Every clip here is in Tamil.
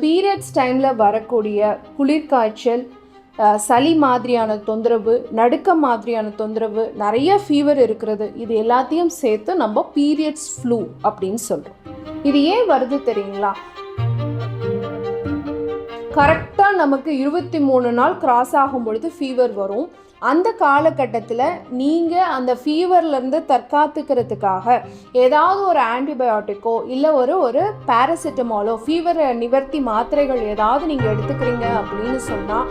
பீரியட்ஸ் டைமில் வரக்கூடிய குளிர்காய்ச்சல், சளி மாதிரியான தொந்தரவு, நடுக்கம் மாதிரியான தொந்தரவு, நிறைய ஃபீவர் இருக்கிறது, இது எல்லாத்தையும் சேர்த்து நம்ம பீரியட்ஸ் ஃப்ளூ அப்படின்னு சொல்கிறோம். இது ஏன் வருது தெரியுங்களா? கரெக்டாக நமக்கு 23 நாள் கிராஸ் ஆகும் பொழுது ஃபீவர் வரும். அந்த காலகட்டத்தில் நீங்கள் அந்த ஃபீவர்லேருந்து தற்காத்துக்கிறதுக்காக ஏதாவது ஒரு ஆன்டிபயோட்டிக்கோ இல்லை ஒரு பேராசிட்டமாலோ, ஃபீவர் நிவர்த்தி மாத்திரைகள் ஏதாவது நீங்கள் எடுத்துக்கிறீங்க அப்படின்னு சொன்னால்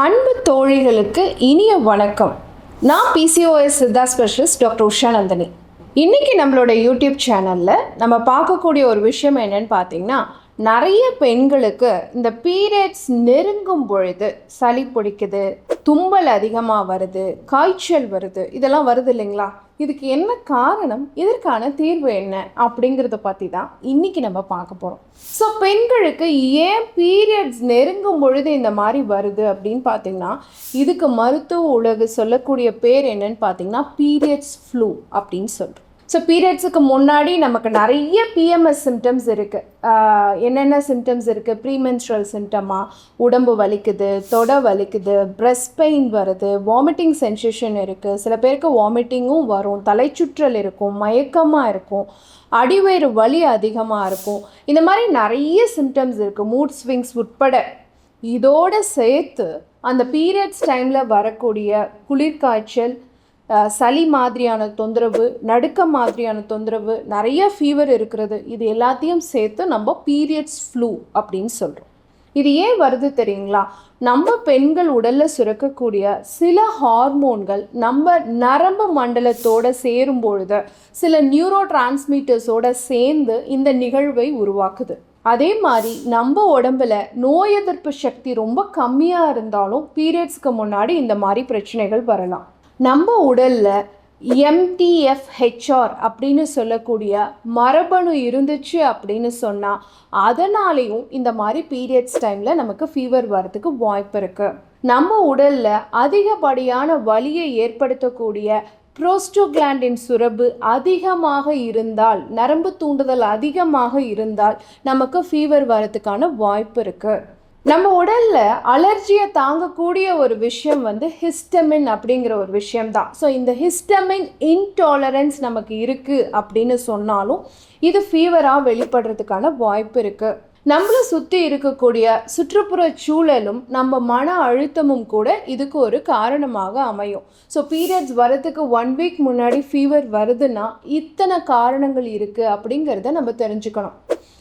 அன்பு தோழிகளுக்கு இனிய வணக்கம். நான் PCOS Siddha specialist doctor Usha Nandini. இன்றைக்கி நம்மளோட யூடியூப் சேனலில் நம்ம பார்க்கக்கூடிய ஒரு விஷயம் என்னன்னு பார்த்தீங்கன்னா, நிறைய பெண்களுக்கு இந்த பீரியட்ஸ் நெருங்கும் பொழுது சளி பிடிக்குது, தும்மல் அதிகமாக வருது, காய்ச்சல் வருது, இதெல்லாம் வருது இல்லைங்களா? இதுக்கு என்ன காரணம், இதற்கான தீர்வு என்ன அப்படிங்கிறத பற்றி தான் இன்றைக்கி நம்ம பார்க்க போகிறோம். ஸோ பெண்களுக்கு ஏன் பீரியட்ஸ் நெருங்கும் பொழுது இந்த மாதிரி வருது அப்படின்னு பார்த்தீங்கன்னா, இதுக்கு மருத்துவ உலகு சொல்லக்கூடிய பேர் என்னன்னு பார்த்தீங்கன்னா பீரியட்ஸ் ஃப்ளூ அப்படின்னு சொல்கிறோம். ஸோ பீரியட்ஸுக்கு முன்னாடி நமக்கு நிறைய PMS சிம்டம்ஸ் இருக்குது. என்னென்ன சிம்டம்ஸ் இருக்குது? ப்ரீமென்ஸ்ட்ரல் சிம்டமாக உடம்பு வலிக்குது, தொடை வலிக்குது, பிரெஸ்ட் பெயின் வருது, வாமிட்டிங் சென்சேஷன் இருக்குது, சில பேருக்கு வாமிட்டிங்கும் வரும், தலைச்சுற்றல் இருக்கும், மயக்கமாக இருக்கும், அடிவயிறு வலி அதிகமாக இருக்கும், இந்த மாதிரி நிறைய சிம்டம்ஸ் இருக்குது, மூட் ஸ்விங்ஸ் உட்பட. இதோடு சேர்த்து அந்த பீரியட்ஸ் டைமில் வரக்கூடிய குளிர்காய்ச்சல், சளி மாதிரியான தொந்தரவு, நடுக்கம் மாதிரியான தொந்தரவு, நிறைய ஃபீவர் இருக்கிறது, இது எல்லாத்தையும் சேர்த்து நம்ம பீரியட்ஸ் ஃப்ளூ அப்படின்னு சொல்கிறோம். இது ஏன் வருது தெரியுங்களா? நம்ம பெண்கள் உடலில் சுரக்கக்கூடிய சில ஹார்மோன்கள் நம்ம நரம்பு மண்டலத்தோடு சேரும் பொழுது சில நியூரோ டிரான்ஸ்மிட்டர்ஸோடு சேர்ந்து இந்த நிகழ்வை உருவாக்குது. அதே மாதிரி நம்ம உடம்புல நோய் எதிர்ப்பு சக்தி ரொம்ப கம்மியாக இருந்தாலும் பீரியட்ஸ்க்கு முன்னாடி இந்த மாதிரி பிரச்சனைகள் வரலாம். நம்ம உடலில் MTHFR அப்படின்னு சொல்லக்கூடிய மரபணு இருந்துச்சு அப்படின்னு சொன்னால் அதனாலேயும் இந்த மாதிரி பீரியட்ஸ் டைமில் நமக்கு ஃபீவர் வரதுக்கு வாய்ப்பு இருக்குது. நம்ம உடலில் அதிகப்படியான வலியை ஏற்படுத்தக்கூடிய புரோஸ்டோகிளாண்டின் சுரப்பு அதிகமாக இருந்தால், நரம்பு தூண்டுதல் அதிகமாக இருந்தால் நமக்கு ஃபீவர் வரதுக்கான வாய்ப்பு இருக்குது. நம்ம உடலில் அலர்ஜியை தாங்கக்கூடிய ஒரு விஷயம் ஹிஸ்டமின் அப்படிங்கிற ஒரு விஷயம்தான். ஸோ இந்த ஹிஸ்டமின் இன்டாலரன்ஸ் நமக்கு இருக்குது அப்படின்னு சொன்னாலும் இது ஃபீவராக வெளிப்படுறதுக்கான வாய்ப்பு இருக்குது. நம்மளை சுற்றி இருக்கக்கூடிய சுற்றுப்புற சூழலும் நம்ம மன அழுத்தமும் கூட இதுக்கு ஒரு காரணமாக அமையும். ஸோ பீரியட்ஸ் வரதுக்கு 1 வீக் முன்னாடி ஃபீவர் வருதுன்னா இத்தனை காரணங்கள் இருக்குது அப்படிங்கிறத நம்ம தெரிஞ்சுக்கணும்.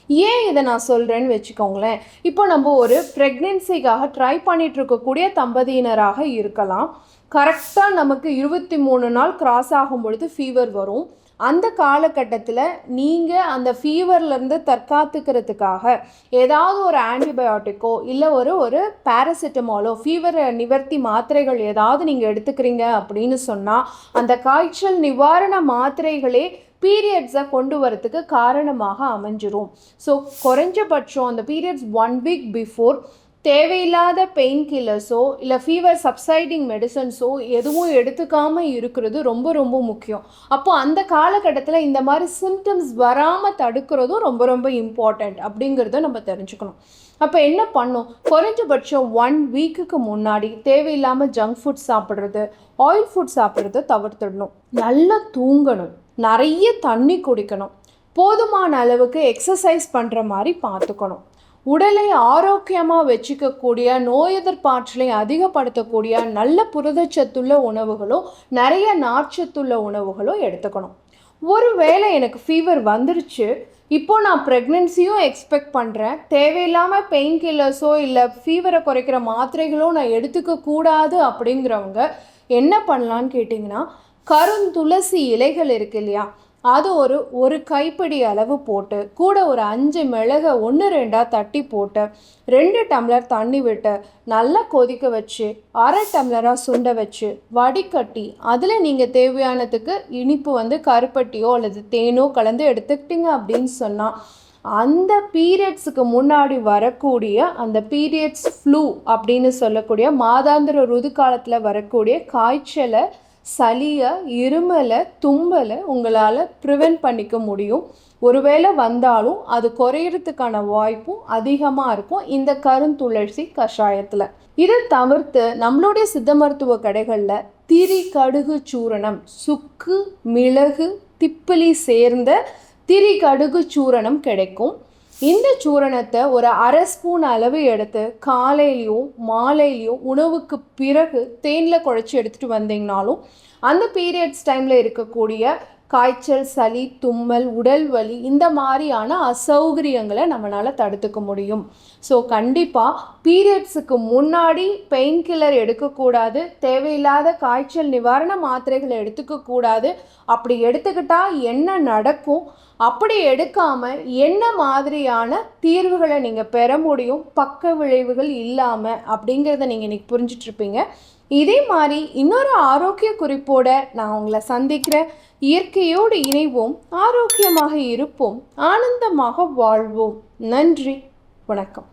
ஏன் இதை நான் சொல்கிறேன்னு வச்சுக்கோங்களேன். இப்போ நம்ம ஒரு ப்ரெக்னென்சிக்காக ட்ரை பண்ணிகிட்டு இருக்கக்கூடிய தம்பதியினராக இருக்கலாம். கரெக்டாக நமக்கு 23 நாள் கிராஸ் ஆகும் பொழுது ஃபீவர் வரும். அந்த காலகட்டத்தில் நீங்கள் அந்த ஃபீவர்லேருந்து தற்காத்துக்கிறதுக்காக ஏதாவது ஒரு ஆன்டிபயோட்டிக்கோ இல்லை ஒரு பேராசிட்டமாலோ, ஃபீவர் நிவர்த்தி மாத்திரைகள் ஏதாவது நீங்கள் எடுத்துக்கிறீங்க அப்படின்னு சொன்னால் அந்த காய்ச்சல் நிவாரண மாத்திரைகளே பீரியட்ஸை கொண்டு வரத்துக்கு காரணமாக அமைஞ்சிரும். ஸோ குறைஞ்சபட்சம் அந்த பீரியட்ஸ் 1 வீக் பிஃபோர் தேவையில்லாத பெயின் கில்லர்ஸோ இல்லை ஃபீவர் சப்சைடிங் மெடிசன்ஸோ எதுவும் எடுத்துக்காமல் இருக்கிறது ரொம்ப ரொம்ப முக்கியம். அப்போது அந்த காலகட்டத்தில் இந்த மாதிரி சிம்டம்ஸ் வராமல் தடுக்கிறதும் ரொம்ப ரொம்ப இம்பார்ட்டண்ட் அப்படிங்கிறத நம்ம தெரிஞ்சுக்கணும். அப்போ என்ன பண்ணும்? குறைஞ்சபட்சம் 1 வீக்குக்கு முன்னாடி தேவையில்லாமல் ஜங்க் ஃபுட் சாப்பிட்றது, ஆயில் ஃபுட் சாப்பிட்றத தவிர்த்துடணும். நல்லா தூங்கணும், நிறைய தண்ணி குடிக்கணும், போதுமான அளவுக்கு எக்ஸசைஸ் பண்ணுற மாதிரி பார்த்துக்கணும். உடலை ஆரோக்கியமாக வச்சுக்கக்கூடிய, நோய் எதிர்ப்பாற்றலை அதிகப்படுத்தக்கூடிய நல்ல புரதச்சத்துள்ள உணவுகளோ நிறைய நார்ச்சத்துள்ள உணவுகளோ எடுத்துக்கணும். ஒருவேளை எனக்கு ஃபீவர் வந்துருச்சு, இப்போ நான் ப்ரெக்னென்சியும் எக்ஸ்பெக்ட் பண்ணுறேன், தேவையில்லாமல் பெயின் கில்லர்ஸோ இல்லை ஃபீவரை குறைக்கிற மாத்திரைகளோ நான் எடுத்துக்கக்கூடாது அப்படிங்கிறவங்க என்ன பண்ணலான்னு கேட்டிங்கன்னா, கருந்துளசி இலைகள் இருக்கு இல்லையா, அது ஒரு கைப்பிடி அளவு போட்டு கூட ஒரு 5 மிளகை 1-2 தட்டி போட்டு 2 டம்ளர் தண்ணி விட்டு நல்லா கொதிக்க வச்சு 1/2 டம்ளராக சுண்ட வச்சு வடிகட்டி அதில் நீங்கள் தேவையானதுக்கு இனிப்பு கருப்பட்டியோ அல்லது தேனோ கலந்து எடுத்துக்கிட்டீங்க அப்படின்னு சொன்னால் அந்த பீரியட்ஸுக்கு முன்னாடி வரக்கூடிய அந்த பீரியட்ஸ் ஃப்ளூ அப்படின்னு சொல்லக்கூடிய மாதாந்திர ருது காலத்தில் வரக்கூடிய காய்ச்சலை, சளியை, இருமலை, தும்மலை உங்களால் ப்ரிவென்ட் பண்ணிக்க முடியும். ஒருவேளை வந்தாலும் அது குறையிறதுக்கான வாய்ப்பும் அதிகமாக இருக்கும் இந்த கருந்துளசி கஷாயத்தில். இதை தவிர்த்து நம்மளுடைய சித்த மருத்துவ கடைகளில் திரி கடுகு சூரணம், சுக்கு, மிளகு, திப்பிலி சேர்ந்த திரி கடுகு சூரணம் கிடைக்கும். இந்த சூரணத்தை ஒரு 1/2 ஸ்பூன் அளவு எடுத்து காலையிலையும் மாலையிலையும் உணவுக்கு பிறகு தேனில் குழைச்சி எடுத்துகிட்டு வந்தீங்கனாலும் அந்த பீரியட்ஸ் டைமில் இருக்கக்கூடிய காய்ச்சல், சளி, தும்மல், உடல் வலி இந்த மாதிரியான அசௌகரியங்களை நம்மளால் தடுத்துக்க முடியும். ஸோ கண்டிப்பாக பீரியட்ஸுக்கு முன்னாடி பெயின் கில்லர் எடுக்கக்கூடாது, தேவையில்லாத காய்ச்சல் நிவாரண மாத்திரைகளை எடுத்துக்கக்கூடாது. அப்படி எடுத்துக்கிட்டால் என்ன நடக்கும், அப்படி எடுக்காமல் என்ன மாதிரியான தீர்வுகளை நீங்கள் பெற முடியும் பக்க விளைவுகள் இல்லாமல் அப்படிங்கிறத நீங்கள் இன்றைக்கி புரிஞ்சிட்ருப்பீங்க. இதே மாதிரி இன்னொரு ஆரோக்கிய குறிப்போட நான் உங்களை சந்திக்கிறேன். இயற்கையோடு இணைவோம், ஆரோக்கியமாக இருப்போம், ஆனந்தமாக வாழ்வோம். நன்றி, வணக்கம்.